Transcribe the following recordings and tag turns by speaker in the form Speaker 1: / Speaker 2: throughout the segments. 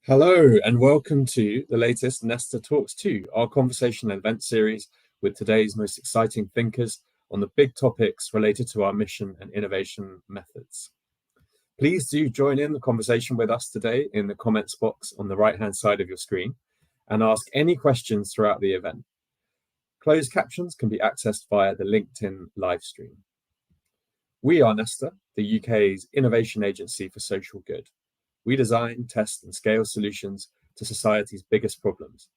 Speaker 1: Hello and welcome to the latest Nesta Talks 2, our conversation and event series with today's most exciting thinkers on the big topics related to our mission and innovation methods. Please do join in the conversation with us today in the comments box on the right-hand side of your screen and ask any questions throughout the event. Closed captions can be accessed via the LinkedIn live stream. We are Nesta, the UK's innovation agency for social good. We design, test, and scale solutions to society's biggest problems.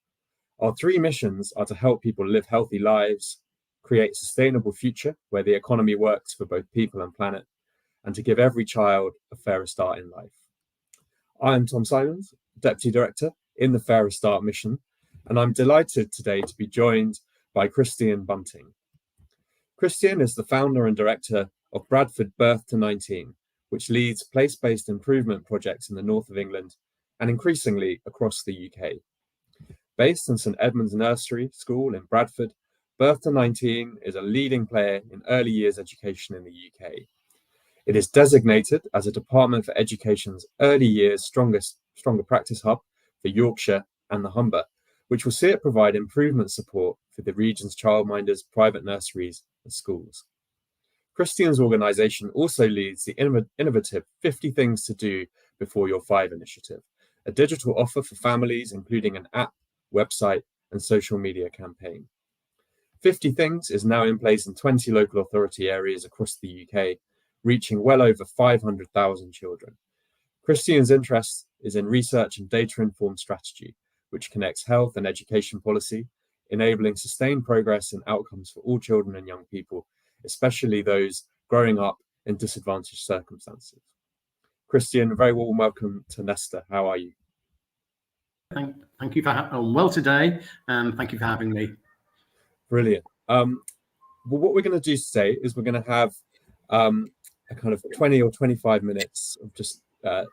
Speaker 1: Our three missions are to help people live healthy lives, create a sustainable future where the economy works for both people and planet, and to give every child a fairer start in life. I am Tom Simons, Deputy Director in the Fairer Start mission, and I'm delighted today to be joined by Christian Bunting. Christian is the founder and director of Bradford Bertha 19, which leads place-based improvement projects in the north of England and increasingly across the UK. Based in St Edmund's Nursery School in Bradford, Bertha 19 is a leading player in early years education in the UK. It is designated as a Department for Education's Early Years Stronger Practice Hub for Yorkshire and the Humber, which will see it provide improvement support for the region's childminders, private nurseries and schools. Christian's organisation also leads the innovative 50 Things to Do Before You're 5 initiative, a digital offer for families, including an app, website, and social media campaign. 50 Things is now in place in 20 local authority areas across the UK, reaching well over 500,000 children. Christian's interest is in research and data-informed strategy, which connects health and education policy, enabling sustained progress and outcomes for all children and young people, especially those growing up in disadvantaged circumstances. Christian, very warm welcome to Nesta. How are you?
Speaker 2: Thank you for having well today, and thank you for having me.
Speaker 1: Brilliant. Well, what we're going to do today is we're going to have a kind of 20 or 25 minutes of just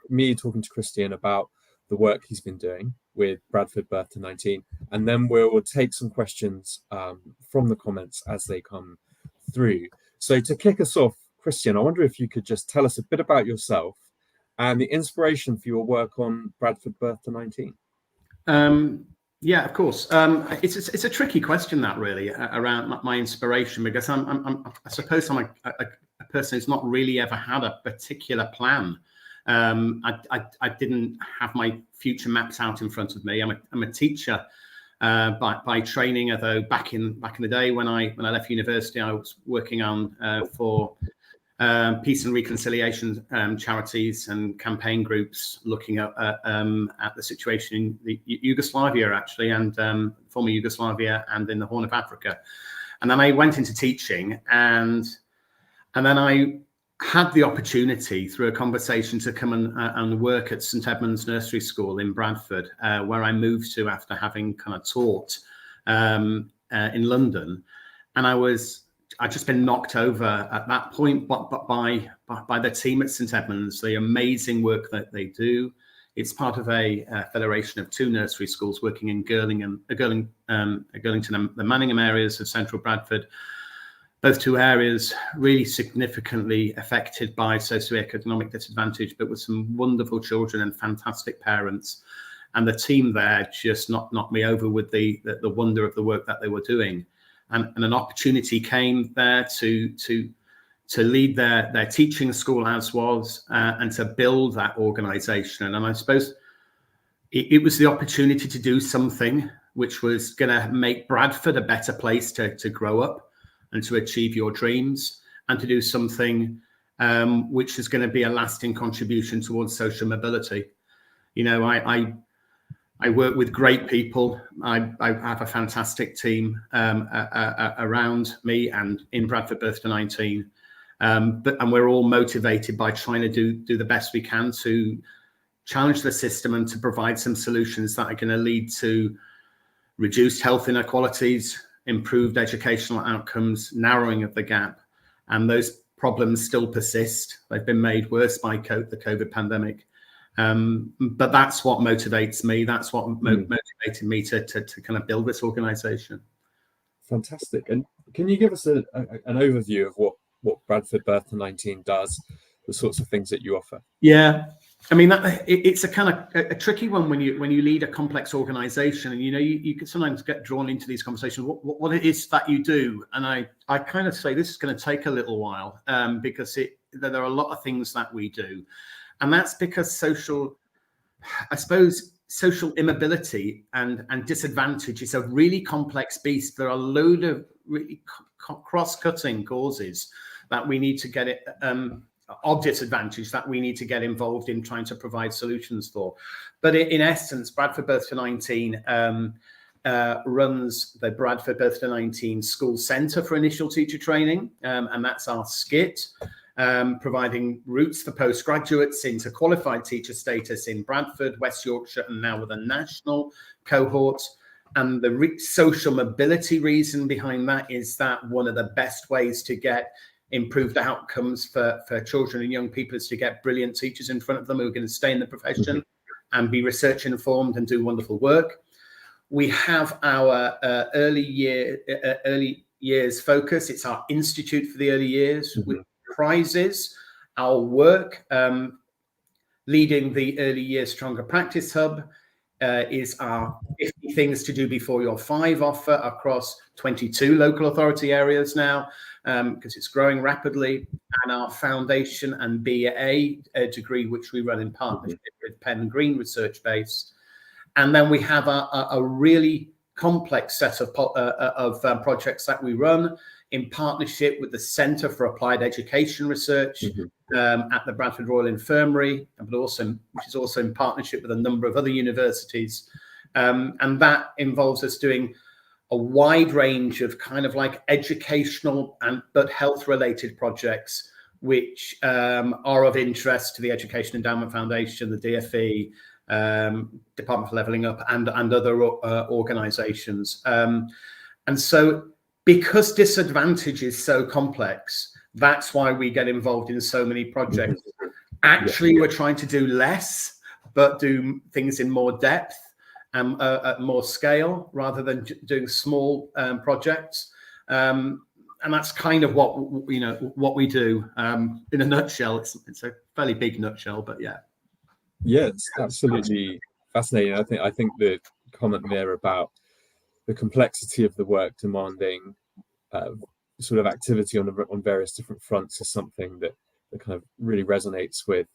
Speaker 1: me talking to Christian about the work he's been doing with Bradford Bertha 19, and then we'll take some questions from the comments as they come through. So to kick us off, Christian, I wonder if you could just tell us a bit about yourself and the inspiration for your work on Bradford Bertha 19.
Speaker 2: Yeah, of course. It's a tricky question, that really, around my inspiration, because I suppose I'm a person who's not really ever had a particular plan. I didn't have my future maps out in front of me. I'm a teacher by training, although back in the day when I left university, I was working on for peace and reconciliation charities and campaign groups, looking at the situation in the Yugoslavia, actually, and former Yugoslavia, and in the Horn of Africa. And then I went into teaching, and then I had the opportunity through a conversation to come and work at St Edmund's Nursery School in Bradford, where I moved to after having kind of taught in London. And I'd just been knocked over at that point by the team at St Edmund's, the amazing work that they do. It's part of a federation of two nursery schools working in Girlington and the Manningham areas of central Bradford. Both two areas really significantly affected by socioeconomic disadvantage, but with some wonderful children and fantastic parents. And the team there just knocked me over with the wonder of the work that they were doing. And an opportunity came there to lead their teaching school as was, and to build that organisation. And I suppose it was the opportunity to do something which was going to make Bradford a better place to grow up and to achieve your dreams, and to do something which is going to be a lasting contribution towards social mobility. You know, I work with great people. I have a fantastic team around me and in Bradford Bertha 19. And we're all motivated by trying to do the best we can to challenge the system and to provide some solutions that are going to lead to reduced health inequalities, improved educational outcomes, narrowing of the gap. And those problems still persist. They've been made worse by the COVID pandemic. But that's what motivates me. That's what motivated me to kind of build this organisation.
Speaker 1: Fantastic. And can you give us an overview of what Bradford Bertha 19 does, the sorts of things that you offer?
Speaker 2: Yeah. I mean, it's a kind of a tricky one when you lead a complex organization, and you can sometimes get drawn into these conversations. What it is that you do, and I kind of say this is going to take a little while because there are a lot of things that we do, and that's because social immobility and disadvantage is a really complex beast. There are a load of really cross-cutting causes that we need to get it. Of disadvantage that we need to get involved in trying to provide solutions for. But in essence, Bradford Bertha 19 runs the Bradford Bertha 19 School Centre for Initial Teacher Training, and that's our SCIT, providing routes for postgraduates into qualified teacher status in Bradford, West Yorkshire, and now with a national cohort. And the social mobility reason behind that is that one of the best ways to get improved outcomes for children and young people is to get brilliant teachers in front of them who are going to stay in the profession and be research informed and do wonderful work. We have our early years focus. It's our Institute for the Early Years with prizes. Our work leading the Early Years Stronger Practice Hub is our 50 Things to Do Before You're 5 offer across 22 local authority areas now, because it's growing rapidly, and our foundation and BA degree, which we run in partnership with Penn Green Research Base. And then we have a really complex set of projects that we run in partnership with the Centre for Applied Education Research at the Bradford Royal Infirmary, but also which is also in partnership with a number of other universities. And that involves us doing a wide range of kind of like educational but health related projects, which are of interest to the Education Endowment Foundation, the DFE, Department for Levelling Up, and other organisations. And so, because disadvantage is so complex, that's why we get involved in so many projects. Actually, we're trying to do less, but do things in more depth and at more scale, rather than doing small projects. And that's kind of what we do in a nutshell. It's a fairly big nutshell, but yeah.
Speaker 1: Yeah, it's absolutely fascinating. I think the comment there about the complexity of the work demanding sort of activity on various different fronts is something that kind of really resonates with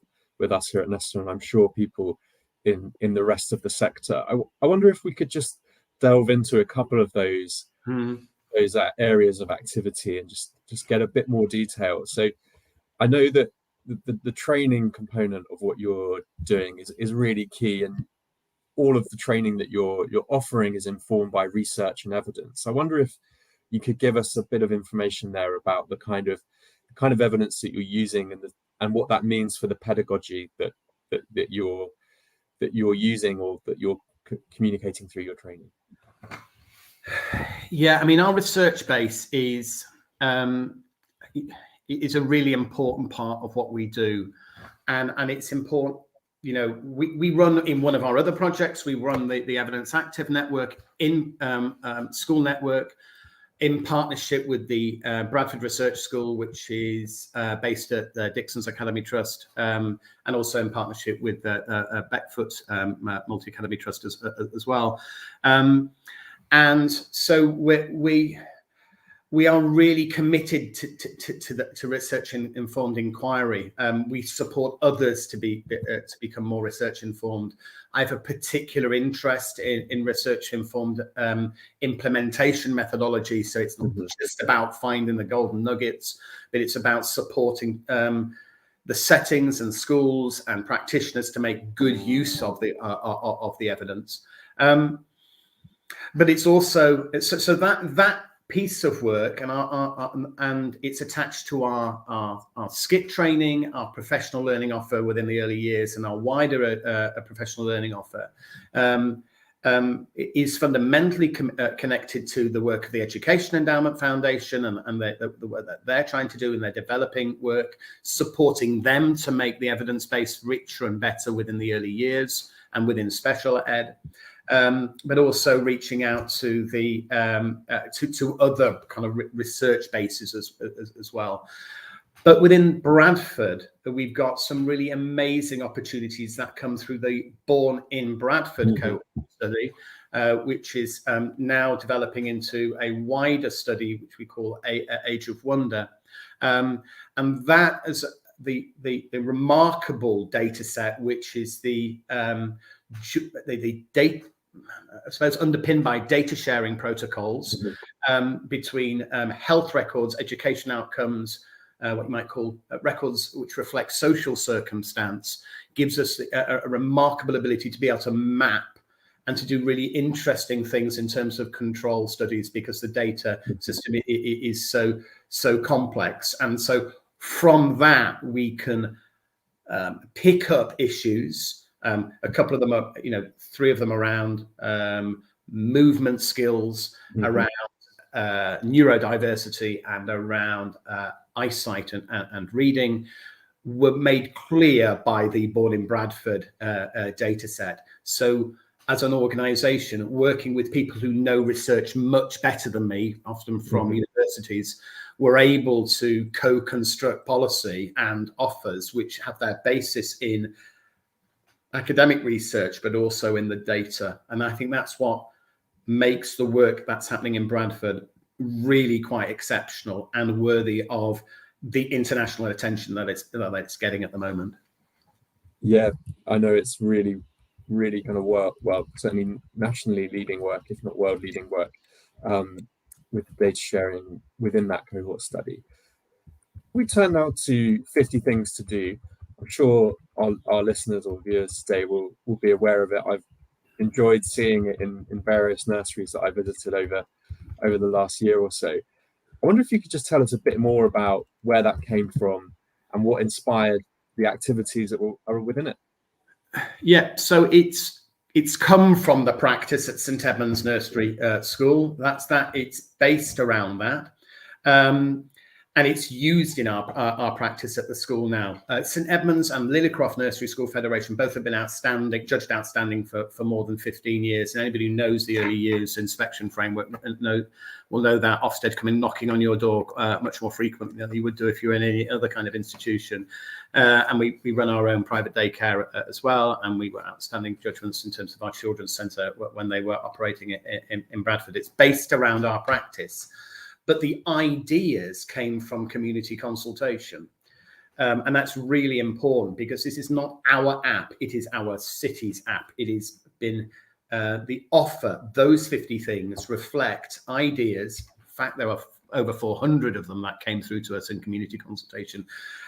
Speaker 1: us here at Nesta, and I'm sure people in the rest of the sector. I wonder if we could just delve into a couple of those areas of activity and just get a bit more detail. So I know that the training component of what you're doing is really key, and all of the training that you're offering is informed by research and evidence. I wonder if you could give us a bit of information there about the kind of evidence that you're using and what that means for the pedagogy that you're using or that you're communicating through your training.
Speaker 2: Yeah, I mean, our research base is a really important part of what we do, and it's important. We run in one of our other projects. We run the Evidence Active Network in School Network in partnership with the Bradford Research School, which is based at the Dixon's Academy Trust, and also in partnership with Beckfoot Multi-Academy Trust as well. And so we are really committed to research and informed inquiry. We support others to become more research informed. I have a particular interest in research informed implementation methodology. So it's not just about finding the golden nuggets, but it's about supporting the settings and schools and practitioners to make good use of the evidence. But it's also so that piece of work, and it's attached to our SCIT training, our professional learning offer within the early years, and our wider professional learning offer, is fundamentally connected to the work of the Education Endowment Foundation and the work that they're trying to do in their developing work, supporting them to make the evidence base richer and better within the early years and within special ed. But also reaching out to the to other kind of research bases as well. But within Bradford, we've got some really amazing opportunities that come through the Born in Bradford cohort study, which is now developing into a wider study, which we call Age of Wonder. And that is the remarkable data set, which is the date, I suppose, underpinned by data sharing protocols between health records, education outcomes, what you might call records which reflect social circumstance, gives us a remarkable ability to be able to map and to do really interesting things in terms of control studies, because the data system is so complex. And so from that, we can pick up issues. A couple of them are, 3 of them around movement skills, around neurodiversity, and around eyesight and reading, were made clear by the Born in Bradford data set. So as an organization, working with people who know research much better than me, often from universities, we're able to co-construct policy and offers which have their basis in academic research, but also in the data. And I think that's what makes the work that's happening in Bradford really quite exceptional and worthy of the international attention that it's getting at the moment.
Speaker 1: Yeah, I know it's really kind of certainly nationally leading work, if not world leading work, with data sharing within that cohort study. We turn now to 50 things to do. I'm sure our listeners or viewers today will be aware of it. I've enjoyed seeing it in various nurseries that I visited over the last year or so. I wonder if you could just tell us a bit more about where that came from and what inspired the activities that are within it.
Speaker 2: Yeah, so it's come from the practice at St Edmund's Nursery School. It's based around that. And it's used in our practice at the school now. St Edmund's and Lillycroft Nursery School Federation both have been judged outstanding for more than 15 years. And anybody who knows the early years inspection framework will know that Ofsted come in knocking on your door much more frequently than you would do if you were in any other kind of institution. And we run our own private daycare as well. And we were outstanding judgments in terms of our children's centre when they were operating in Bradford. It's based around our practice. But the ideas came from community consultation. And that's really important, because this is not our app, it is our city's app. It has been the offer. Those 50 things reflect ideas. In fact, there are over 400 of them that came through to us in community consultation.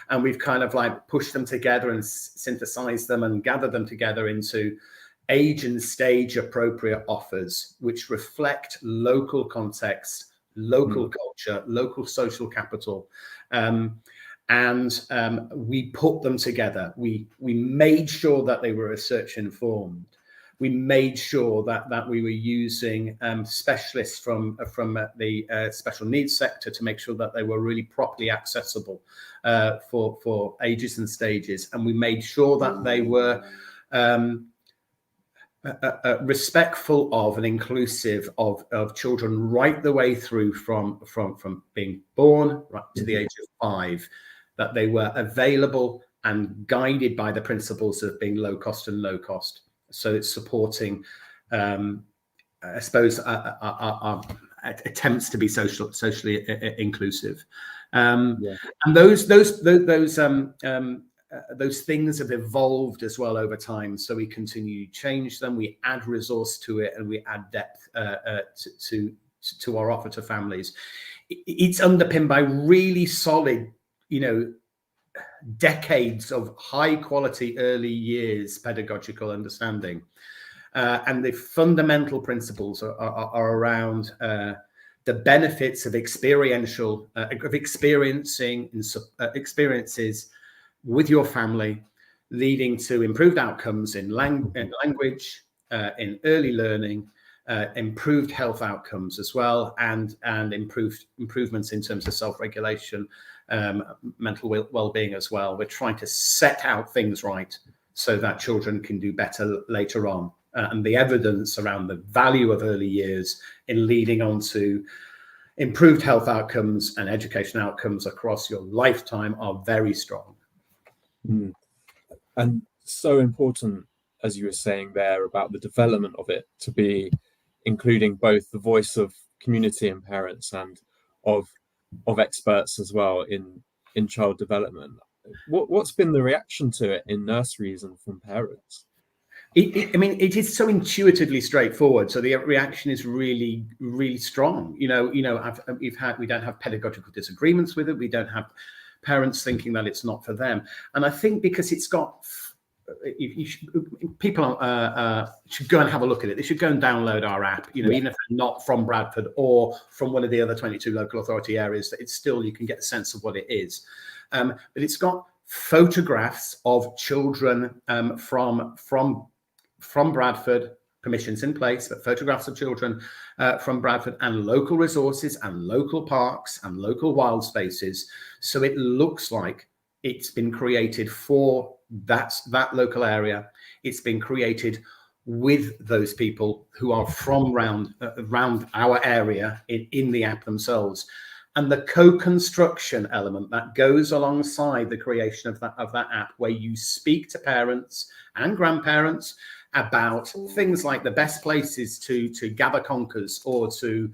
Speaker 2: And we've kind of like pushed them together and synthesized them and gathered them together into age and stage appropriate offers, which reflect local context, local culture, local social capital. And we put them together. We made sure that they were research informed. We made sure that we were using specialists from the special needs sector to make sure that they were really properly accessible for ages and stages. And we made sure that they were respectful of and inclusive of children right the way through from being born right to the age of 5, that they were available and guided by the principles of being low cost and no cost. So it's supporting, I suppose, our attempts to be socially inclusive. And those things have evolved as well over time. So we continue to change them, we add resource to it, and we add depth to our offer to families. It's underpinned by really solid, decades of high quality early years pedagogical understanding. And the fundamental principles are around the benefits of experiences with your family, leading to improved outcomes in language, in early learning, improved health outcomes as well, and improvements in terms of self-regulation, mental well-being as well. We're trying to set out things right so that children can do better later on. And the evidence around the value of early years in leading on to improved health outcomes and education outcomes across your lifetime are very strong.
Speaker 1: Mm. And so important, as you were saying there, about the development of it to be including both the voice of community and parents and of experts as well in child development. What's been the reaction to it in nurseries and from parents?
Speaker 2: I mean, it is so intuitively straightforward. So the reaction is really, really strong. We don't have pedagogical disagreements with it. We don't have parents thinking that it's not for them. And I think because it's got, people should go and have a look at it. They should go and download our app. Even if they're not from Bradford or from one of the other 22 local authority areas, it's still, you can get a sense of what it is. But it's got photographs of children from Bradford, permissions in place, but photographs of children from Bradford and local resources and local parks and local wild spaces. So it looks like it's been created for that local area. It's been created with those people who are from around our area in the app themselves. And the co-construction element that goes alongside the creation of that app, where you speak to parents and grandparents about things like the best places to gather conkers, or to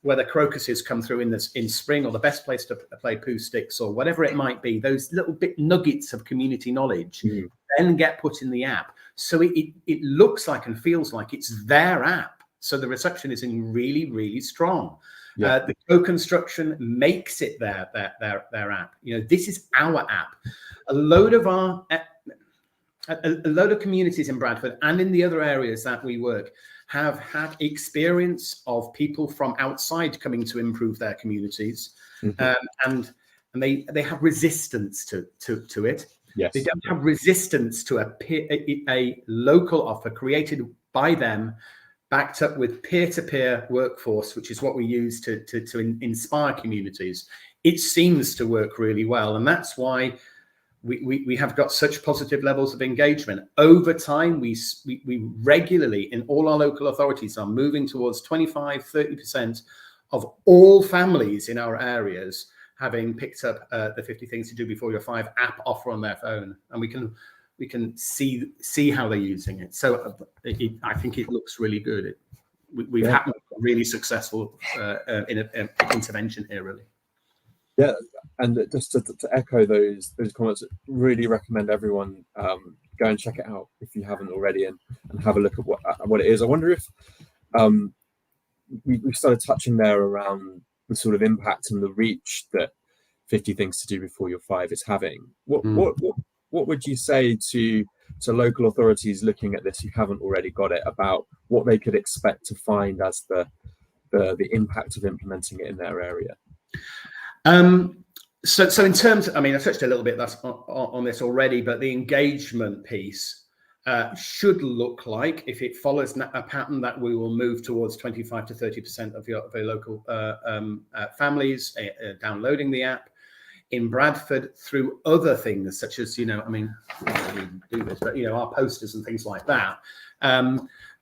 Speaker 2: whether crocuses come through in spring, or the best place to play poo sticks, or whatever it might be. Those little bit nuggets of community knowledge then get put in the app. So it looks like and feels like it's their app. So the reception is really, really strong. Yeah. The co-construction makes it their app. This is our app. A load of communities in Bradford and in the other areas that we work have had experience of people from outside coming to improve their communities, and they have resistance to it. Yes. They don't have resistance to a local offer created by them, backed up with peer-to-peer workforce, which is what we use to inspire communities. It seems to work really well, and that's why we have got such positive levels of engagement. Over time, we regularly, in all our local authorities, are moving towards 25-30% of all families in our areas having picked up the 50 Things to Do Before You're 5 app offer on their phone, and we can see how they're using it. So I think it looks really good. We've had a really successful intervention here, really.
Speaker 1: Yeah, and just to echo those comments, really recommend everyone go and check it out if you haven't already, and have a look at what it is. I wonder if we started touching there around the sort of impact and the reach that 50 Things to Do Before You're 5 is having. What would you say to local authorities looking at this who haven't already got it, about what they could expect to find as the impact of implementing it in their area?
Speaker 2: So in terms, I touched a little bit on this already, but the engagement piece should look like, if it follows a pattern, that we will move towards 25 to 30% of your local families downloading the app. In Bradford, through other things such as, we do this, but our posters and things like that.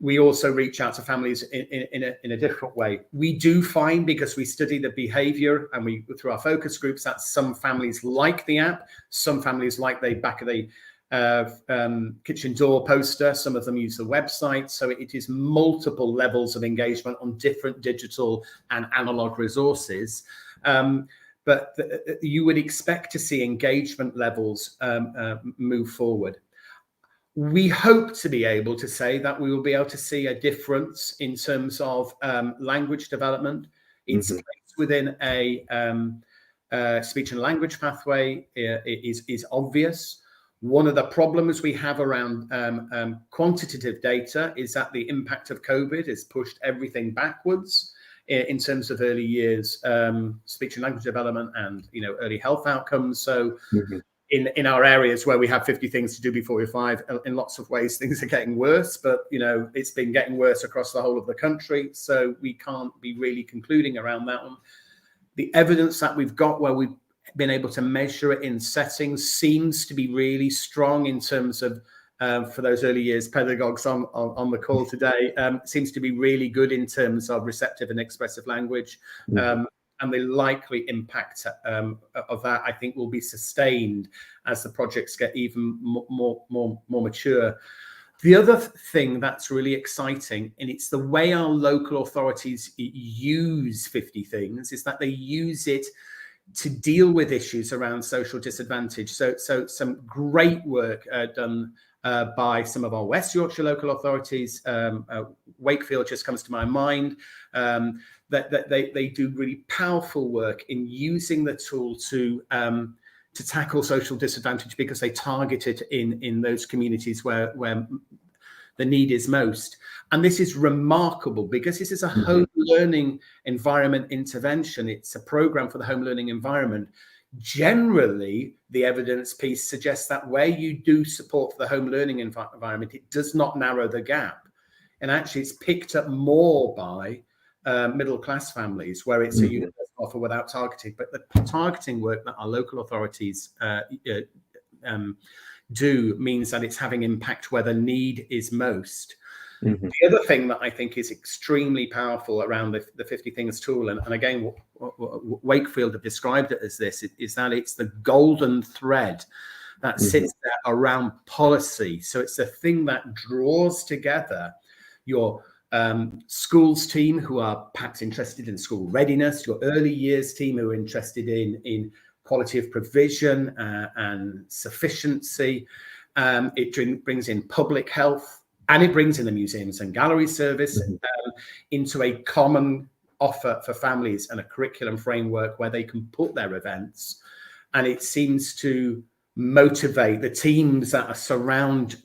Speaker 2: We also reach out to families in a different way. We do find, because we study the behavior and we through our focus groups, that some families like the app, some families like the back of the kitchen door poster, some of them use the website. So it is multiple levels of engagement on different digital and analog resources. But you would expect to see engagement levels move forward. We hope to be able to say that we will be able to see a difference in terms of language development. It's placed within a speech and language pathway is obvious. One of the problems we have around quantitative data is that the impact of COVID has pushed everything backwards in terms of early years speech and language development and early health outcomes. So in our areas where we have 50 Things to Do Before You're 5, in lots of ways things are getting worse, but it's been getting worse across the whole of the country, so we can't be really concluding around that one. The evidence that we've got where we've been able to measure it in settings seems to be really strong in terms of for those early years pedagogues on the call today, seems to be really good in terms of receptive and expressive language. and the likely impact of that, I think, will be sustained as the projects get even more mature. The other thing that's really exciting, and it's the way our local authorities use 50 Things, is that they use it to deal with issues around social disadvantage. So some great work done by some of our West Yorkshire local authorities. Wakefield just comes to my mind. That they do really powerful work in using the tool to tackle social disadvantage, because they target it in those communities where the need is most. And this is remarkable because this is a home learning environment intervention. It's a program for the home learning environment. Generally, the evidence piece suggests that where you do support for the home learning environment, it does not narrow the gap. And actually, it's picked up more by middle class families, where it's a universal offer without targeting. But the targeting work that our local authorities do means that it's having impact where the need is most. The other thing that I think is extremely powerful around the 50 Things tool, and again, Wakefield have described it as this, is that it's the golden thread that sits there around policy. So it's a thing that draws together your schools team, who are perhaps interested in school readiness, your early years team, who are interested in quality of provision and sufficiency. It brings in public health, and it brings in the museums and gallery service into a common offer for families and a curriculum framework where they can put their events. And it seems to motivate the teams that surround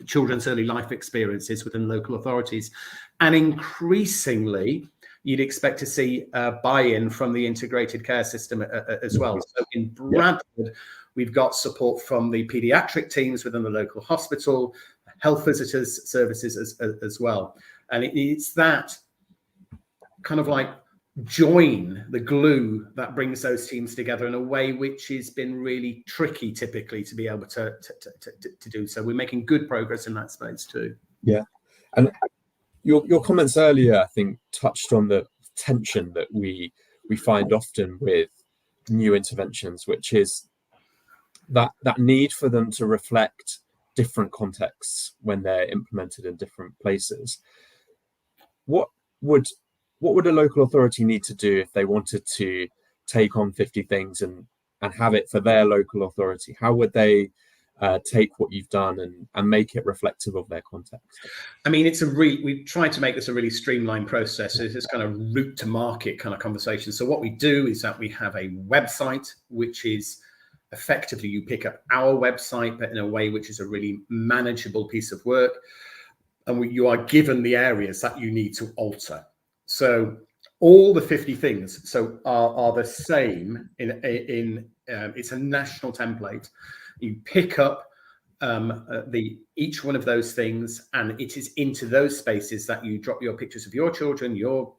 Speaker 2: children's early life experiences within local authorities. And increasingly, you'd expect to see buy-in from the integrated care system as well. So in Bradford, we've got support from the paediatric teams within the local hospital, health visitors services as well. And it's that kind of like join, the glue that brings those teams together in a way which has been really tricky typically to be able to do. So we're making good progress in that space too.
Speaker 1: Yeah. And your comments earlier, I think, touched on the tension that we find often with new interventions, which is that need for them to reflect different contexts when they're implemented in different places. What would a local authority need to do if they wanted to take on 50 Things and have it for their local authority? How would they take what you've done and make it reflective of their context?
Speaker 2: I mean, we've tried to make this a really streamlined process. It's this kind of route to market kind of conversation. So what we do is that we have a website, which is effectively, you pick up our website, but in a way which is a really manageable piece of work. And you are given the areas that you need to alter. So all the 50 Things are the same in it's a national template. You pick up each one of those things, and it is into those spaces that you drop your pictures of your children, your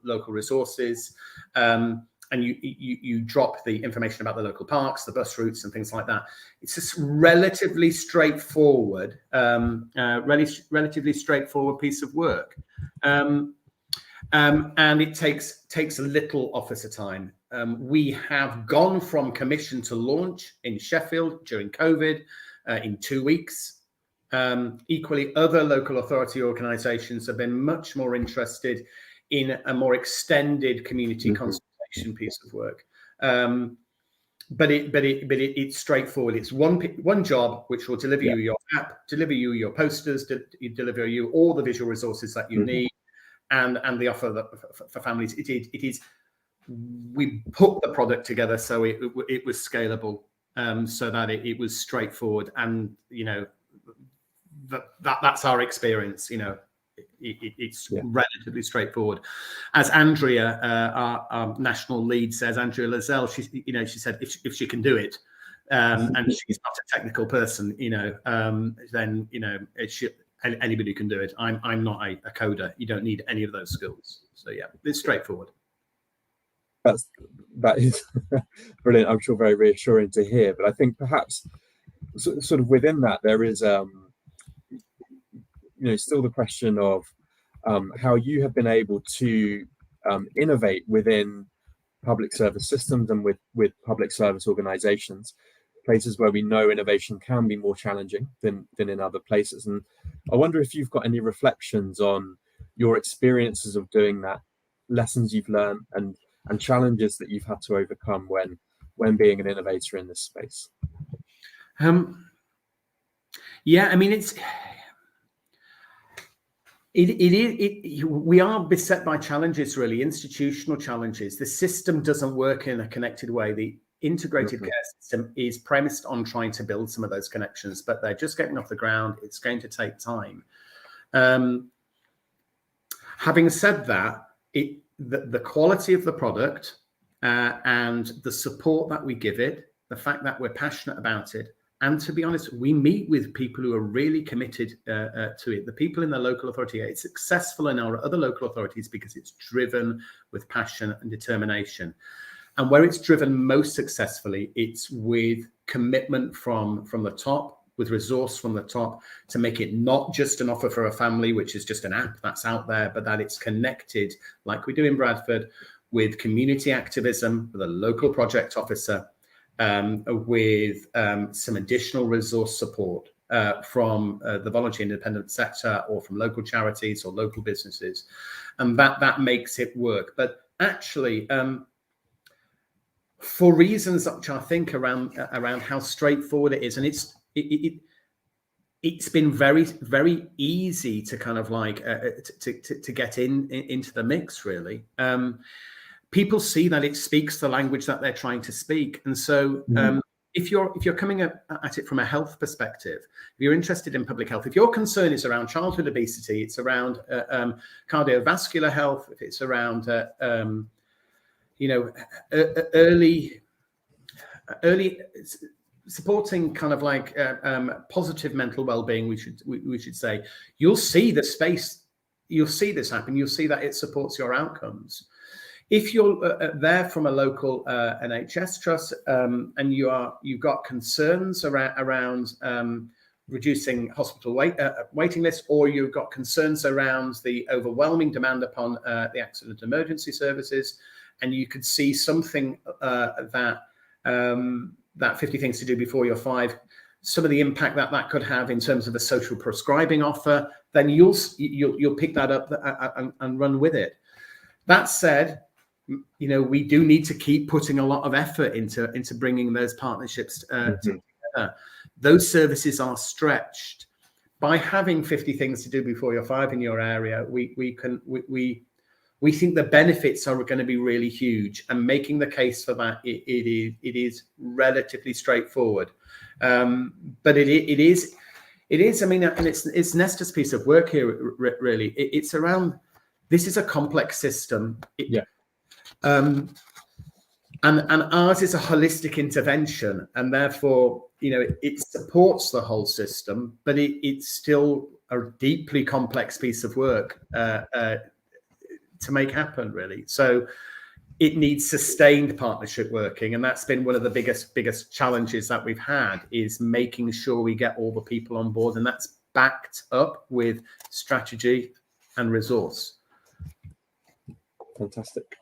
Speaker 2: local resources, and you drop the information about the local parks, the bus routes, and things like that. It's just relatively straightforward, relatively straightforward piece of work, and it takes a little officer time. We have gone from commission to launch in Sheffield during COVID in 2 weeks. Equally, other local authority organisations have been much more interested in a more extended community consultation piece of work. But it's straightforward. It's one job which will deliver you your app, deliver you your posters, deliver you all the visual resources that you need, and the offer for families. It is. We put the product together so it was scalable, so that it was straightforward, and that's our experience. It's relatively straightforward. As Andrea, our national lead, says, Andrea Lazelle, she said if she can do it, and she's not a technical person, then anybody can do it. I'm not a coder. You don't need any of those skills. So yeah, it's straightforward.
Speaker 1: That is brilliant. I'm sure very reassuring to hear. But I think perhaps sort of within that there is still the question of how you have been able to innovate within public service systems and with public service organizations, places where we know innovation can be more challenging than in other places. And I wonder if you've got any reflections on your experiences of doing that, lessons you've learned, and challenges that you've had to overcome when being an innovator in this space.
Speaker 2: Yeah, I mean, we are beset by challenges, really, institutional challenges. The system doesn't work in a connected way. The integrated care system is premised on trying to build some of those connections, but they're just getting off the ground. It's going to take time. Having said that, the quality of the product and the support that we give it, the fact that we're passionate about it, and to be honest, we meet with people who are really committed to it. The people in the local authority, it's successful in our other local authorities because it's driven with passion and determination. And where it's driven most successfully, it's with commitment from the top, with resource from the top, to make it not just an offer for a family, which is just an app that's out there, but that it's connected, like we do in Bradford, with community activism, with a local project officer, with some additional resource support from the voluntary independent sector or from local charities or local businesses. And that makes it work. But actually, for reasons which I think around how straightforward it is, and it's been very, very easy to kind of like to get into the mix, really. People see that it speaks the language that they're trying to speak, and so if you're coming at it from a health perspective, if you're interested in public health, if your concern is around childhood obesity, it's around cardiovascular health, if it's around early supporting kind of like positive mental well-being, we should say, you'll see the space, you'll see this happen, you'll see that it supports your outcomes. If you're there from a local NHS trust and you've got concerns around reducing hospital waiting lists, or you've got concerns around the overwhelming demand upon the accident emergency services, and you could see something that 50 Things to Do Before You're 5, some of the impact that could have in terms of a social prescribing offer, then you'll pick that up and run with it. That said, we do need to keep putting a lot of effort into bringing those partnerships together. Those services are stretched. By having 50 Things to Do Before You're 5 in your area, we think the benefits are going to be really huge, and making the case for that it is relatively straightforward. But it is. I mean, and it's Nesta's piece of work here. Really, it's around. This is a complex system. And ours is a holistic intervention, and therefore, it supports the whole system, but it's still a deeply complex piece of work to make happen, really. So it needs sustained partnership working, and that's been one of the biggest challenges that we've had, is making sure we get all the people on board, and that's backed up with strategy and resource.
Speaker 1: Fantastic.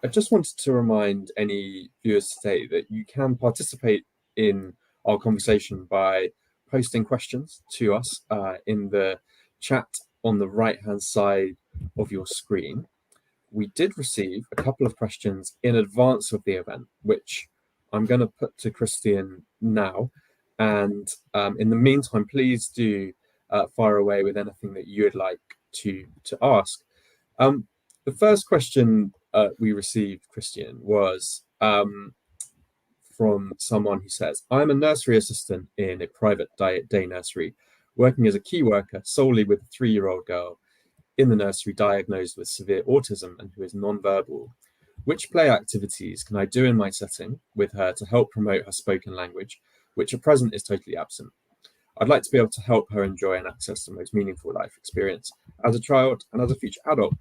Speaker 1: I just wanted to remind any viewers today that you can participate in our conversation by posting questions to us in the chat on the right-hand side of your screen. We did receive a couple of questions in advance of the event, which I'm going to put to Christian now. And in the meantime, please do fire away with anything that you would like to ask. The first question we received, Christian, was from someone who says, I'm a nursery assistant in a private day nursery, working as a key worker solely with a 3-year-old girl in the nursery diagnosed with severe autism and who is non-verbal. Which play activities can I do in my setting with her to help promote her spoken language, which at present is totally absent? I'd like to be able to help her enjoy and access the most meaningful life experience as a child and as a future adult.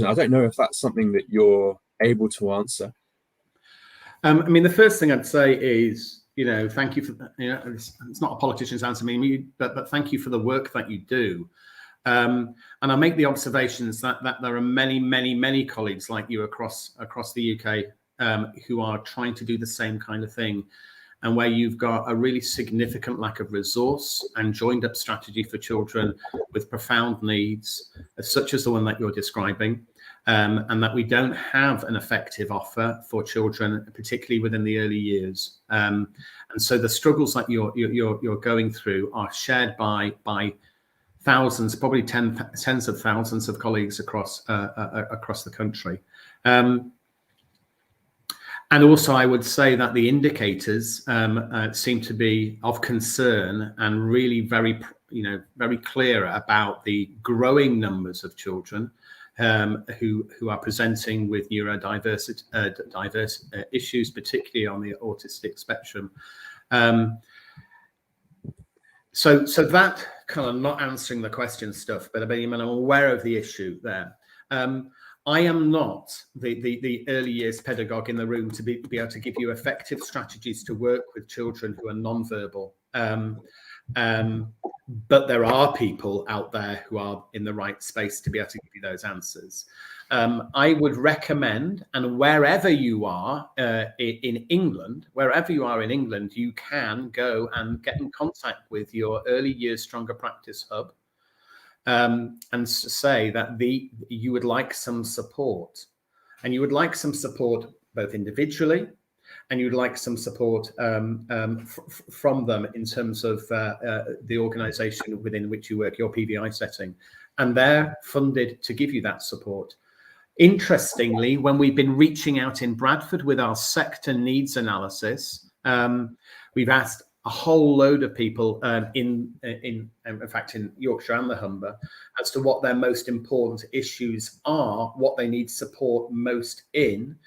Speaker 1: I don't know if that's something that you're able to answer.
Speaker 2: I mean, the first thing I'd say is, thank you for, it's not a politician's answer, but thank you for the work that you do. And I make the observations that there are many colleagues like you across the UK who are trying to do the same kind of thing, and where you've got a really significant lack of resource and joined up strategy for children with profound needs, such as the one that you're describing, and that we don't have an effective offer for children, particularly within the early years. And so the struggles that you're going through are shared by thousands, probably tens of thousands of colleagues across the country. And also, I would say that the indicators seem to be of concern and really very clear about the growing numbers of children who are presenting with neurodiverse diverse issues, particularly on the autistic spectrum. So that kind of not answering the question stuff, but I mean, I'm aware of the issue there. I am not the early years pedagogue in the room to be able to give you effective strategies to work with children who are non-verbal. But there are people out there who are in the right space to be able to give you those answers. I would recommend, and wherever you are in England, you can go and get in contact with your early years stronger practice hub, and say that you would like some support, and you would like some support both individually, and you'd like some support from them in terms of the organisation within which you work, your PVI setting, and they're funded to give you that support. Interestingly, when we've been reaching out in Bradford with our sector needs analysis, we've asked a whole load of people in fact in Yorkshire and the Humber as to what their most important issues are, what they need support most in.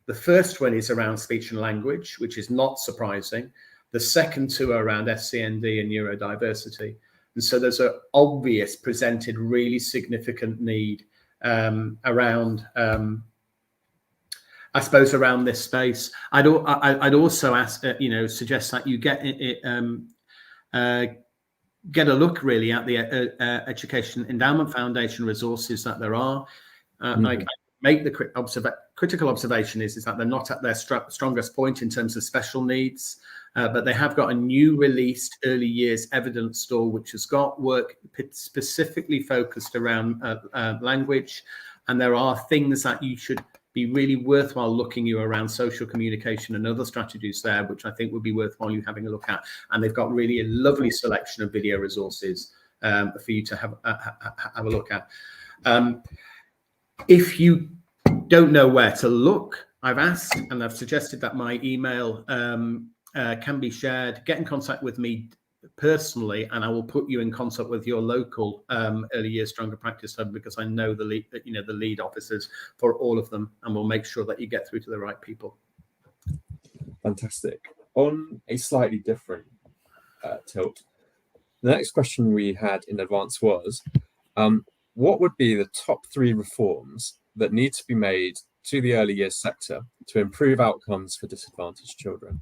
Speaker 2: The first one is around speech and language, which is not surprising. The second two are around SCND and neurodiversity. And so there's an obvious presented really significant need around I suppose around this space. I'd also ask, suggest that you get a look really at the Education Endowment Foundation resources that there are. I make the critical observation is that they're not at their strongest point in terms of special needs, but they have got a new released early years evidence store, which has got work specifically focused around language. And there are things that you should be really worthwhile looking around social communication and other strategies there, which I think would be worthwhile you having a look at. And they've got really a lovely selection of video resources for you to have a look at. If you don't know where to look, I've asked and I've suggested that my email can be shared. Get in contact with me personally, and I will put you in contact with your local early years stronger practice hub, because I know the lead officers for all of them, and we'll make sure that you get through to the right people.
Speaker 1: Fantastic. On a slightly different tilt, the next question we had in advance was, what would be the top 3 reforms that need to be made to the early years sector to improve outcomes for disadvantaged children?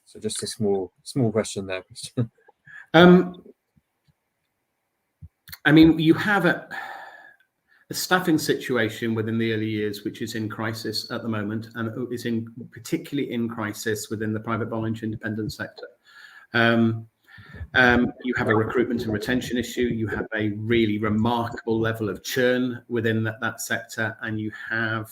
Speaker 1: So just a small question there, Christian.
Speaker 2: I mean, you have a staffing situation within the early years, which is in crisis at the moment, and is particularly in crisis within the private voluntary independent sector. You have a recruitment and retention issue. You have a really remarkable level of churn within that sector, and you have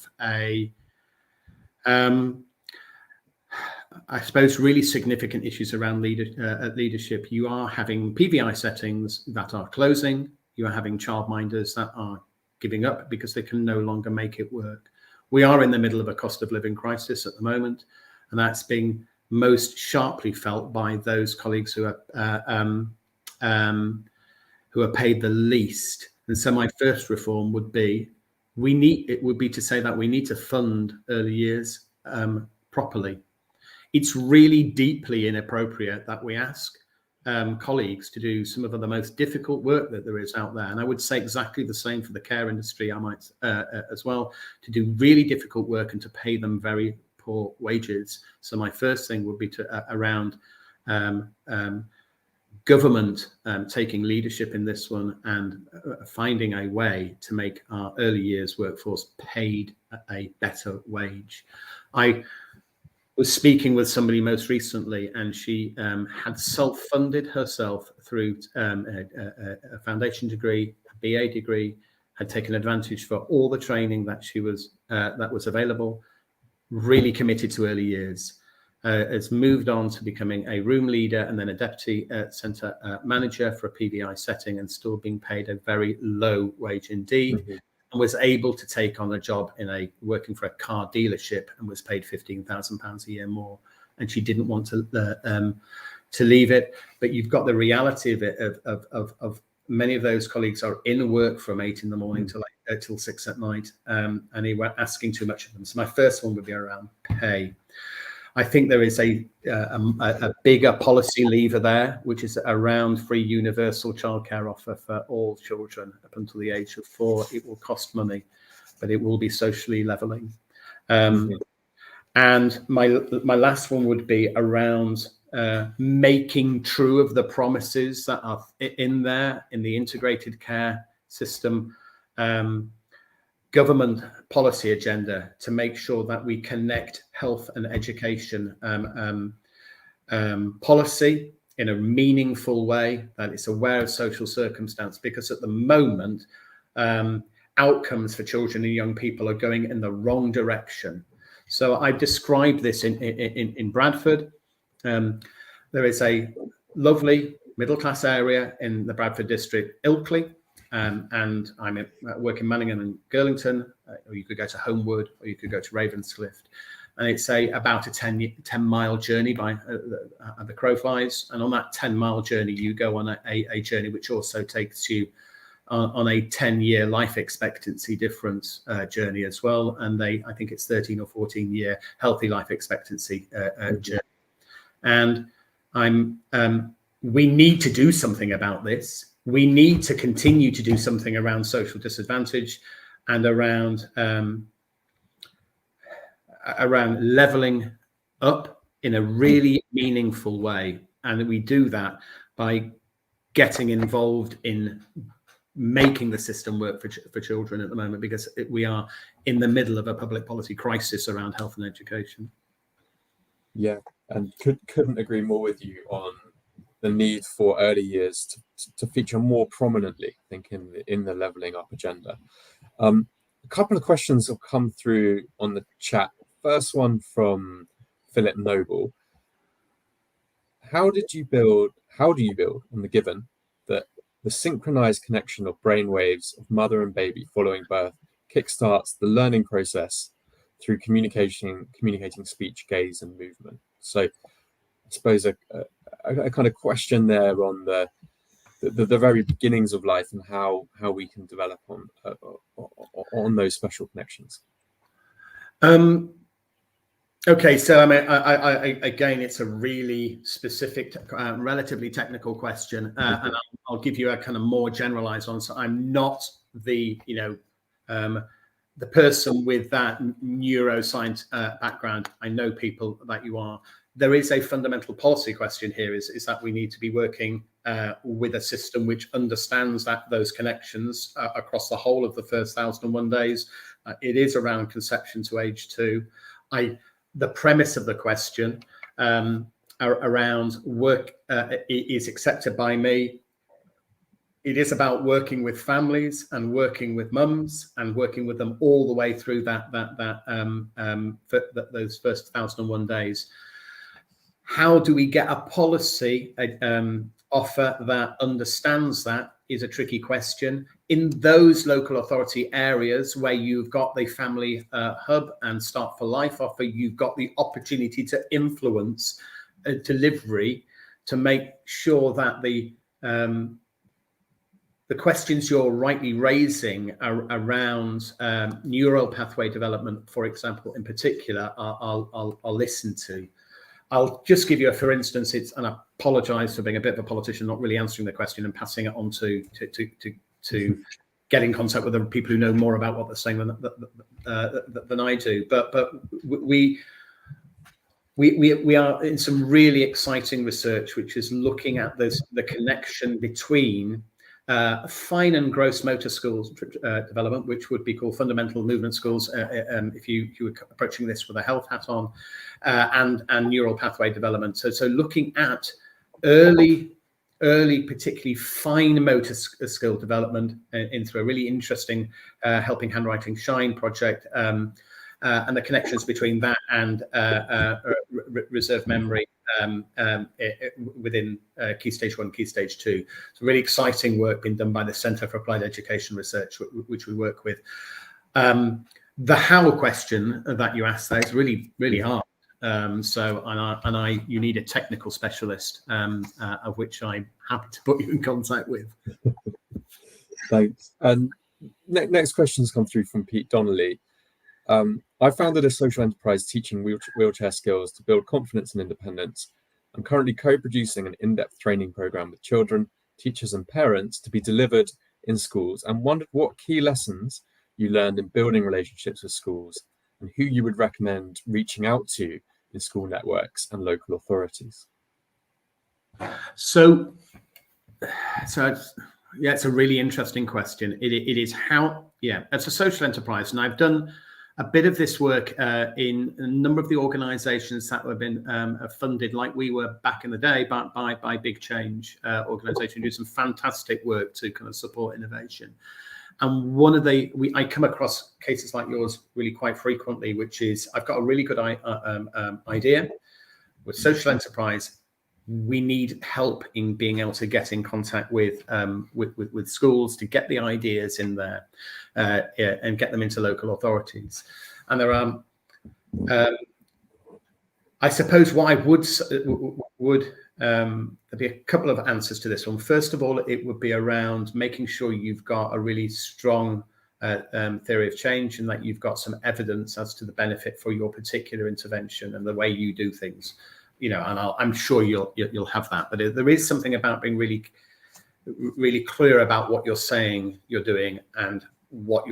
Speaker 2: I suppose really significant issues around leadership. You are having PVI settings that are closing. You are having childminders that are giving up because they can no longer make it work. We are in the middle of a cost of living crisis at the moment, and that's being most sharply felt by those colleagues who are paid the least. And so my first reform would be to say that we need to fund early years properly. It's really deeply inappropriate that we ask colleagues to do some of the most difficult work that there is out there. And I would say exactly the same for the care industry, I might as well, to do really difficult work and to pay them very poor wages. So my first thing would be to around government taking leadership in this one and finding a way to make our early years workforce paid a better wage. I was speaking with somebody most recently, and she had self-funded herself through a foundation degree, a BA degree, had taken advantage for all the training that she was that was available, really committed to early years, has moved on to becoming a room leader and then a deputy centre manager for a PVI setting, and still being paid a very low wage indeed. And was able to take on a job working for a car dealership and was paid £15,000 a year more. And she didn't want to leave it. But you've got the reality of it, of many of those colleagues are in work from 8 in the morning till 6 at night, and they were asking too much of them. So my first one would be around pay. I think there is a bigger policy lever there, which is around free universal childcare offer for all children up until the age of 4. It will cost money, but it will be socially levelling. And my last one would be around making true of the promises that are in there in the integrated care system. Government policy agenda to make sure that we connect health and education policy in a meaningful way, that it's aware of social circumstance, because at the moment, outcomes for children and young people are going in the wrong direction. So I described this in Bradford. There is a lovely middle-class area in the Bradford district, Ilkley, and I'm at work in Manningham and Girlington, or you could go to Homewood, or you could go to Ravenscliff. And it's about a 10-mile journey by the crow flies. And on that 10-mile journey, you go on a journey which also takes you on a 10-year life expectancy difference journey as well. And I think it's 13 or 14-year healthy life expectancy journey. And we need to do something about this. We need to continue to do something around social disadvantage and around levelling up in a really meaningful way. And we do that by getting involved in making the system work for children at the moment, because we are in the middle of a public policy crisis around health and education.
Speaker 1: Yeah, and couldn't agree more with you on the need for early years to feature more prominently, I think, in the levelling up agenda. A couple of questions have come through on the chat. First one from Philip Noble. How do you build on the given that the synchronized connection of brainwaves of mother and baby following birth kickstarts the learning process through communicating speech, gaze, and movement? So I suppose a kind of question there on the very beginnings of life and how we can develop on those special connections.
Speaker 2: Okay, so I mean, again, it's a really specific, relatively technical question, and I'll give you a kind of more generalized answer. I'm not the person with that neuroscience background. I know people that you are. There is a fundamental policy question here: is that we need to be working with a system which understands those connections across the whole of the first 1,001 days. It is around conception to age 2. The premise of the question around work is accepted by me. It is about working with families and working with mums and working with them all the way through those first 1,001 days. How do we get a policy offer that understands that is a tricky question. In those local authority areas where you've got the family hub and Start for Life offer, you've got the opportunity to influence a delivery to make sure that the questions you're rightly raising around neural pathway development, for example, in particular, are listened to. I'll just give you for instance, and I apologise for being a bit of a politician, not really answering the question and passing it on to get in contact with the people who know more about what they're saying than I do. But we are in some really exciting research, which is looking at the connection between fine and gross motor skills development, which would be called fundamental movement skills if you were approaching this with a health hat on, and neural pathway development. So looking at early, particularly fine motor skill development into a really interesting Helping Handwriting Shine project, and the connections between that and reserve memory within Key Stage 1, Key Stage 2. So really exciting work being done by the Centre for Applied Education Research, which we work with. The how question that you asked there is really, really hard. You need a technical specialist, of which I'm happy to put you in contact with.
Speaker 1: Thanks. And next questions come through from Pete Donnelly. I founded a social enterprise teaching wheelchair skills to build confidence and independence. I'm currently co-producing an in-depth training program with children, teachers and parents to be delivered in schools, and wondered what key lessons you learned in building relationships with schools and who you would recommend reaching out to in school networks and local authorities.
Speaker 2: So yeah, it's a really interesting question. It is how, as a social enterprise, and I've done a bit of this work in a number of the organisations that have been funded, like we were back in the day, by Big Change organisation, do some fantastic work to kind of support innovation. And one of I come across cases like yours really quite frequently, which is I've got a really good idea with social enterprise. We need help in being able to get in contact with schools to get the ideas in there and get them into local authorities. And there are, I suppose, what I would there'd be a couple of answers to this one. First of all, it would be around making sure you've got a really strong theory of change and that you've got some evidence as to the benefit for your particular intervention and the way you do things. And I'm sure you'll have that, but there is something about being really, really clear about what you're saying you're doing and what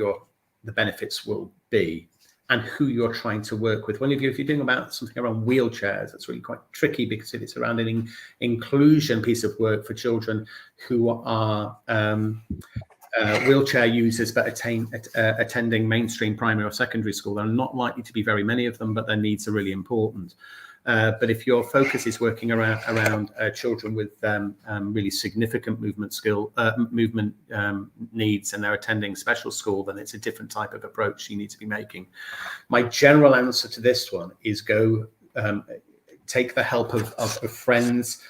Speaker 2: the benefits will be and who you're trying to work with. If you're doing about something around wheelchairs, that's really quite tricky because it's around an inclusion piece of work for children who are wheelchair users but attending mainstream primary or secondary school. There are not likely to be very many of them, but their needs are really important. But if your focus is working around children with really significant movement needs and they're attending special school, then it's a different type of approach you need to be making. My general answer to this one is go take the help of friends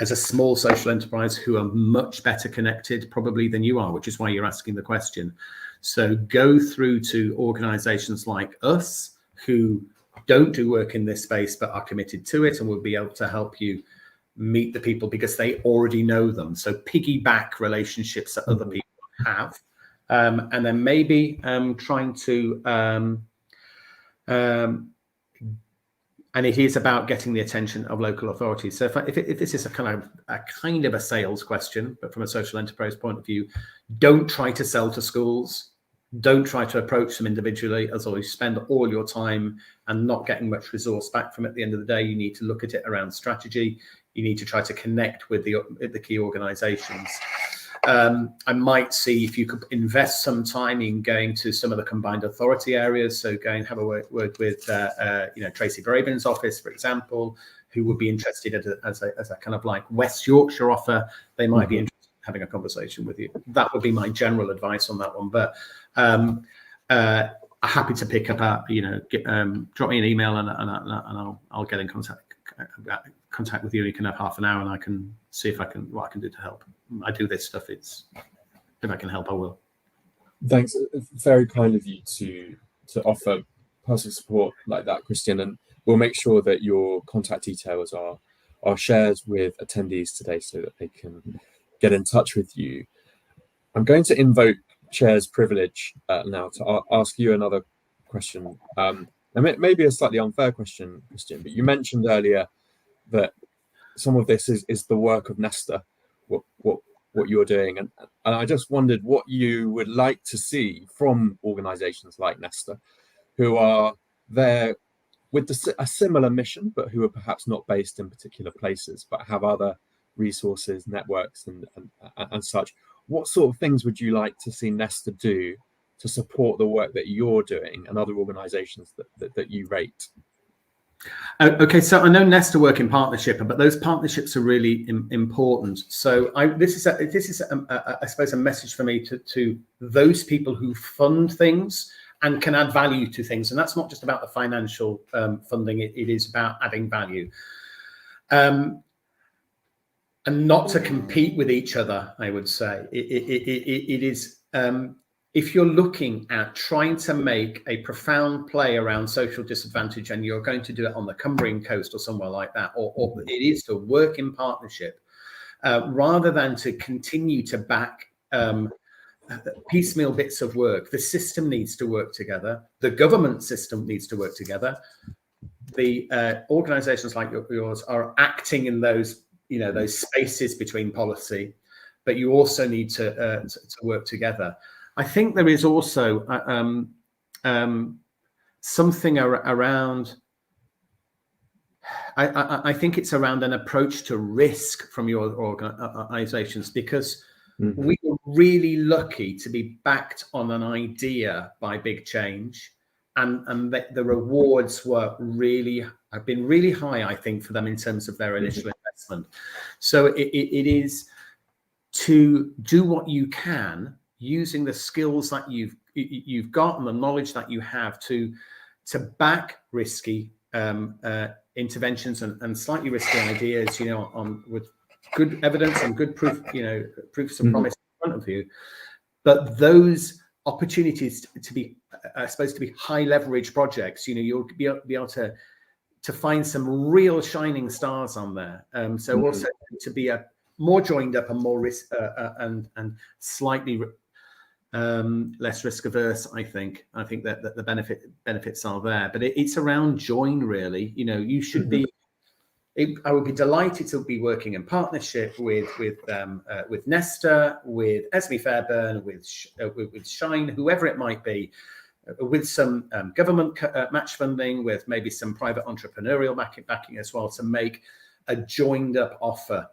Speaker 2: as a small social enterprise who are much better connected probably than you are, which is why you're asking the question. So go through to organizations like us who don't do work in this space but are committed to it and will be able to help you meet the people because they already know them. So piggyback relationships that other people have, and then maybe trying to and it is about getting the attention of local authorities. So if this is a kind of a sales question, but from a social enterprise point of view, don't try to sell to schools. Don't try to approach them individually, as always. Spend all your time and not getting much resource back from it. At the end of the day, you need to look at it around strategy. You need to try to connect with the key organisations. I might see if you could invest some time in going to some of the combined authority areas. So go and have a word with Tracy Braben's office, for example, who would be interested as a kind of like West Yorkshire offer. They might be interested in having a conversation with you. That would be my general advice on that one. But happy to pick up drop me an email and I'll get in contact with you. You can have half an hour and I can see what I can do to help. I do this stuff. If I can help, I will.
Speaker 1: Thanks. Very kind of you to offer personal support like that, Christian. And we'll make sure that your contact details are shared with attendees today so that they can get in touch with you. I'm going to invoke Chair's privilege now to ask you another question. And maybe a slightly unfair question, Christian, but you mentioned earlier that some of this is the work of Nesta, what you're doing. And I just wondered what you would like to see from organisations like Nesta, who are there with a similar mission, but who are perhaps not based in particular places, but have other resources, networks, and such. What sort of things would you like to see Nesta do to support the work that you're doing and other organisations that you rate?
Speaker 2: Okay, so I know Nesta work in partnership, but those partnerships are really important. So this is I suppose a message for me to those people who fund things and can add value to things, and that's not just about the financial funding. It is about adding value, and not to compete with each other. I would say it is. If you're looking at trying to make a profound play around social disadvantage and you're going to do it on the Cumbrian coast or somewhere like that, or it is to work in partnership, rather than to continue to back piecemeal bits of work. The system needs to work together. The government system needs to work together. The organizations like yours are acting in those, those spaces between policy, but you also need to work together. I think there is also something around. I think it's around an approach to risk from your organizations, because we were really lucky to be backed on an idea by big change, and the rewards have been really high, I think, for them in terms of their initial investment. So it is to do what you can using the skills that you've got and the knowledge that you have to back risky interventions and slightly risky ideas, with good evidence and good proof, proofs of promise in front of you. But those opportunities to be, I suppose, to be high leverage projects, you'll be able to find some real shining stars on there. So also to be a more joined up and more risk and slightly less risk averse. I think that the benefits are there, but it's around join, really. You should be. I would be delighted to be working in partnership with Nesta, with Esme Fairburn, with Shine, whoever it might be, with some government match funding, with maybe some private entrepreneurial backing as well, to make a joined up offer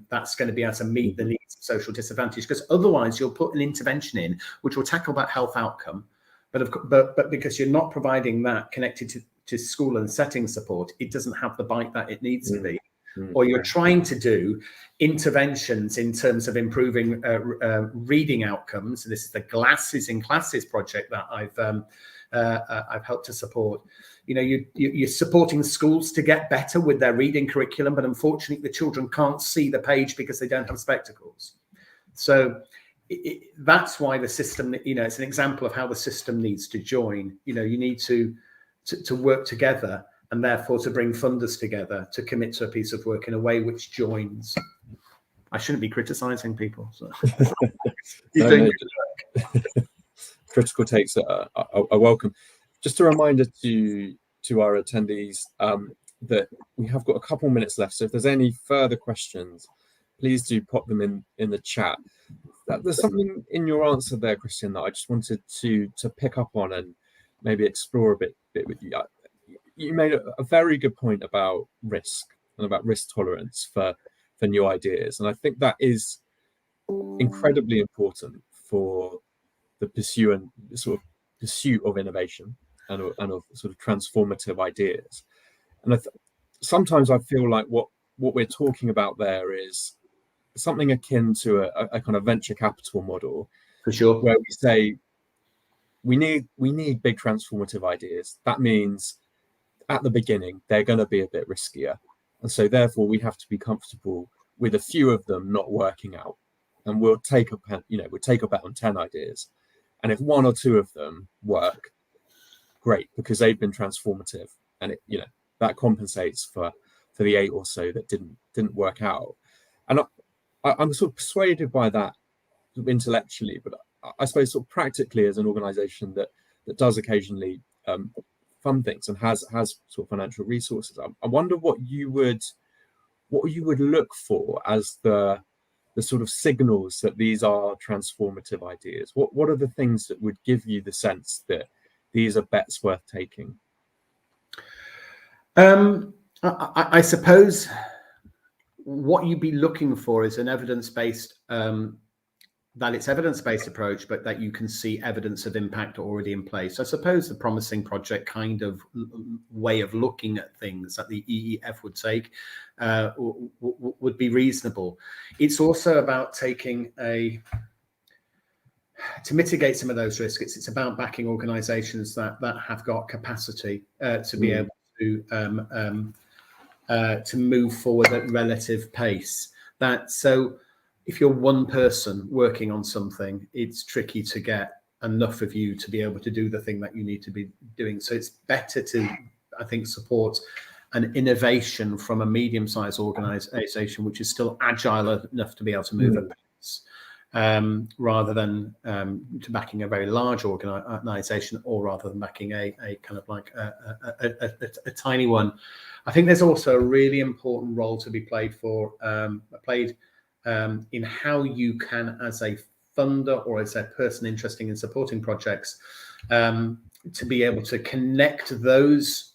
Speaker 2: that's going to be able to meet the needs of social disadvantage. Because otherwise you'll put an intervention in which will tackle that health outcome, but because you're not providing that connected to school and setting support, it doesn't have the bite that it needs to be. Or you're trying to do interventions in terms of improving reading outcomes. This is the Glasses in Classes project that I've helped to support. You're supporting schools to get better with their reading curriculum, but unfortunately the children can't see the page because they don't have spectacles. So that's why the system, it's an example of how the system needs to join. You need to work together, and therefore to bring funders together to commit to a piece of work in a way which joins. I shouldn't be criticizing people. So.
Speaker 1: Critical takes are welcome. Just a reminder to our attendees that we have got a couple minutes left. So if there's any further questions, please do pop them in the chat. There's something in your answer there, Christian, that I just wanted to pick up on and maybe explore a bit with you. You made a very good point about risk and about risk tolerance for new ideas, and I think that is incredibly important for the pursuit of innovation and of sort of transformative ideas. And sometimes I feel like what we're talking about there is something akin to a kind of venture capital model,
Speaker 2: for sure,
Speaker 1: where we say we need big transformative ideas. That means at the beginning they're going to be a bit riskier, and so therefore we have to be comfortable with a few of them not working out, and we'll take a bet on 10 ideas, and if one or two of them work, great, because they've been transformative, and that compensates for the 8 or so that didn't work out. And I'm sort of persuaded by that intellectually, but I suppose sort of practically, as an organization that does occasionally fund things and has sort of financial resources, I wonder what you would look for as the sort of signals that these are transformative ideas. What are the things that would give you the sense that these are bets worth taking?
Speaker 2: I suppose what you'd be looking for is an evidence-based, that it's evidence-based approach, but that you can see evidence of impact already in place. I suppose the promising project kind of way of looking at things that the EEF would take would be reasonable. It's also about taking to mitigate some of those risks. It's about backing organisations that have got capacity to be able to move forward at relative pace. So if you're one person working on something, it's tricky to get enough of you to be able to do the thing that you need to be doing. So it's better to, I think, support an innovation from a medium-sized organisation which is still agile enough to be able to move at pace, rather than to backing a very large organisation, or rather than backing a kind of like a tiny one. I think there's also a really important role to be played in how you can, as a funder or as a person interested in supporting projects, to be able to connect those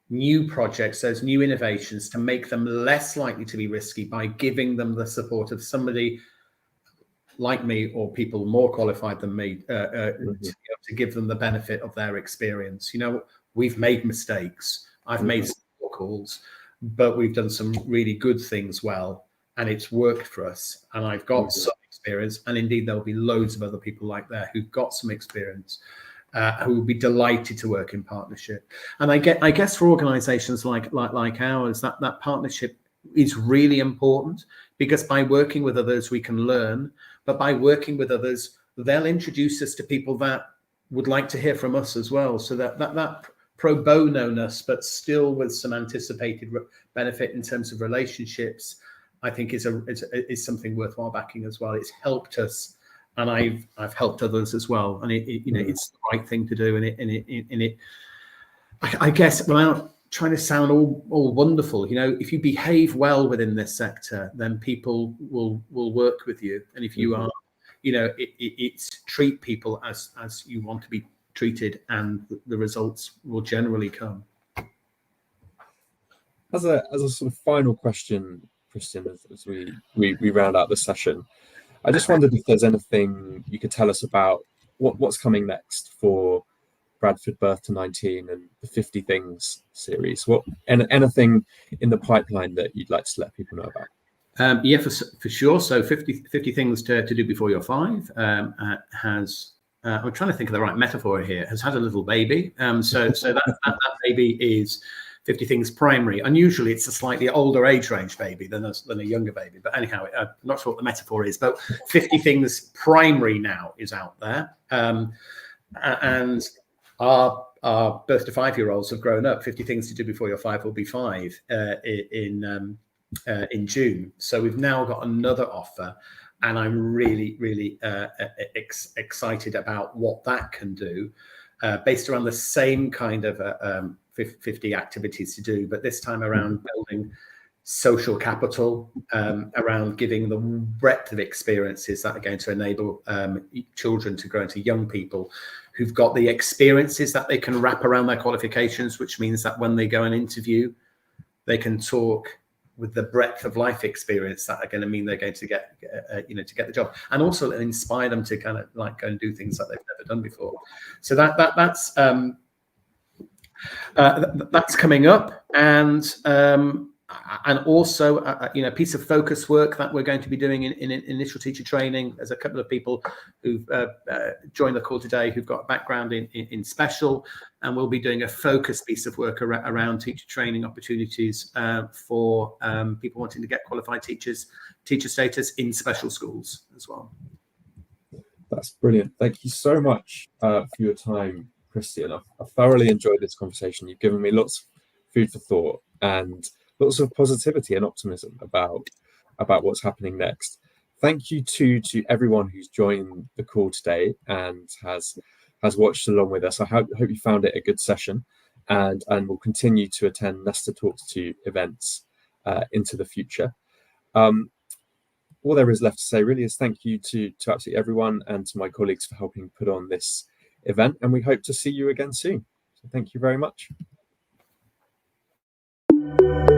Speaker 2: new projects, those new innovations, to make them less likely to be risky by giving them the support of somebody like me or people more qualified than me to give them the benefit of their experience. You know, we've made mistakes. I've made some poor calls, but we've done some really good things well, and it's worked for us. And I've got some experience, and indeed there'll be loads of other people like there who've got some experience, who will be delighted to work in partnership. And I guess for organisations like ours, that partnership is really important, because by working with others we can learn, but by working with others they'll introduce us to people that would like to hear from us as well. So that pro bono-ness, but still with some anticipated benefit in terms of relationships, I think is something worthwhile backing as well. It's helped us, and I've helped others as well, and it's the right thing to do. And I guess, without trying to sound all wonderful, if you behave well within this sector, then people will work with you. And if you are, it's treat people as you want to be treated, and the results will generally come.
Speaker 1: As a sort of final question, Christian, as we round out the session, I just wondered if there's anything you could tell us about what's coming next for Bradford Bertha 19 and the 50 Things series. Anything in the pipeline that you'd like to let people know about?
Speaker 2: Yeah, for sure. So 50 Things to Do Before You're 5 has, I'm trying to think of the right metaphor here, has had a little baby. So that baby is 50 Things Primary. Unusually, it's a slightly older age range baby than a younger baby. But anyhow, I'm not sure what the metaphor is, but 50 Things Primary now is out there. And our birth to 5-year-olds have grown up. 50 Things to Do Before You're 5 will be 5 in June. So we've now got another offer, and I'm really, really excited about what that can do, based around the same kind of 50 activities to do, but this time around building social capital, around giving the breadth of experiences that are going to enable children to grow into young people who've got the experiences that they can wrap around their qualifications, which means that when they go and interview, they can talk with the breadth of life experience that are going to mean they're going to get, to get the job, and also inspire them to kind of like go and do things that they've never done before. So that's coming up, and also a piece of focus work that we're going to be doing in initial teacher training. There's a couple of people who've joined the call today who've got a background in special, and we'll be doing a focused piece of work around teacher training opportunities for people wanting to get qualified teacher status in special schools as well.
Speaker 1: That's brilliant. Thank you so much for your time, Christian. I've thoroughly enjoyed this conversation. You've given me lots of food for thought and lots of positivity and optimism about what's happening next. Thank you to everyone who's joined the call today and has watched along with us. I hope you found it a good session, and will continue to attend Nesta Talks 2 events into the future. All there is left to say really is thank you to absolutely everyone, and to my colleagues for helping put on this event, and we hope to see you again soon. So thank you very much. you.